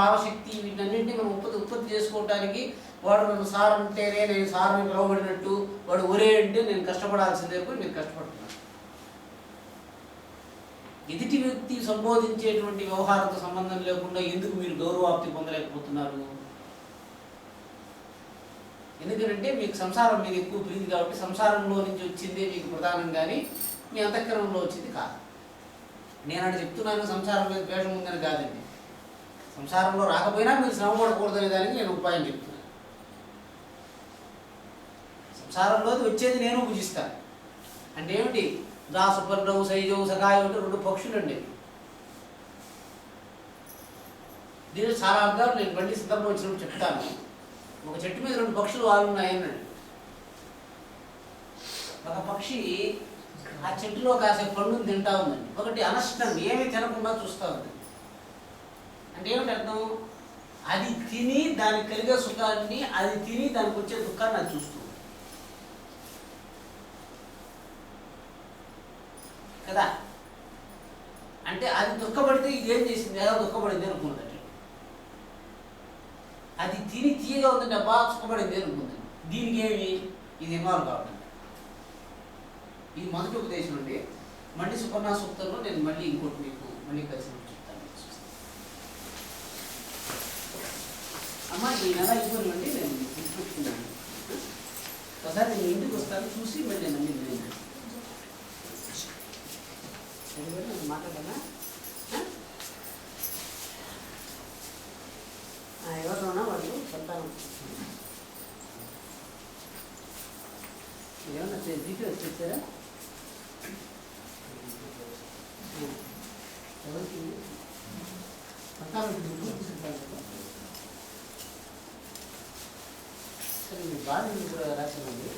భావశక్తి వీటన్నింటినీ మనం ఉత్పత్తి చేసుకోవడానికి వాడు నన్ను సార్ అంటేనే నేను సార్ని పిలవబడినట్టు, వాడు ఒరే అంటే నేను కష్టపడాల్సిందే పోయి మీరు కష్టపడుతున్నారు. ఎదుటి వ్యక్తి సంబోధించేటువంటి వ్యవహారంతో సంబంధం లేకుండా ఎందుకు మీరు గౌరవాప్తి పొందలేకపోతున్నారు? ఎందుకంటే మీకు సంసారం మీద ఎక్కువ ప్రీతి కాబట్టి సంసారంలో నుంచి వచ్చిందే మీకు ప్రధానం, కానీ మీ అంతఃకరణంలో వచ్చింది కాదు. నేనంటే చెప్తున్నాను సంసారం మీద ద్వేషం ఉందని కాదండి. సంసారంలో రాకపోయినా మీరు శ్రమపడకూడదనే దానికి నేను ఉపాయం చెప్తున్నాను. సంసారంలోది వచ్చేది నేను పూజిస్తాను అంటే ఏమిటి? దాసు పర్ణవు సైజవు సగాయం అంటే 2 పక్షులు అండి. దీనిలో చాలా అర్థాలు నేను బండి సందర్భం వచ్చినప్పుడు చెప్తాను. ఒక చెట్టు మీద 2 పక్షులు వాలున్నాయన్నాడు. ఒక పక్షి ఆ చెట్టులో కాసే పండును తింటా ఉందండి. ఒకటి అనష్టం ఏమీ తినకుండా చూస్తూ ఉంది. అంటే ఏమిటి అర్థం? అది తిని దానికి కలిగే సుఖాన్ని, అది తిని దానికి వచ్చే దుఃఖాన్ని అది చూస్తుంది కదా. అంటే అది దుఃఖపడితే ఇది ఏం చేసింది? ఎలా దుఃఖపడింది అనుకున్నది. అది తిని తీయగా ఉందంటే బాగా సుఖపడింది అనుకుందండి. దీనికి ఏమి ఇది ఇన్వాల్వ్ కావడం. ఇది మొదటి ఉపదేశం అండి. మళ్ళీ సుపర్ణ సూక్తంలో నేను మళ్ళీ ఇంకోటి మీకు మళ్ళీ కలిసి చెప్తాను. అమ్మ ఈ నెల ఇవ్వనివ్వండి, నేను తీసుకొచ్చుకున్నాను. ఒకసారి నేను ఇంటికి వస్తాను, చూసి మళ్ళీ నేను మాట్లాడనా? ఎవరున్నా వాళ్ళు చెప్తాను. ఏమన్నా డీటెయిల్స్ చెప్పారా? ఎవరికి సరే మీ బాధ కూడా రాసానండి.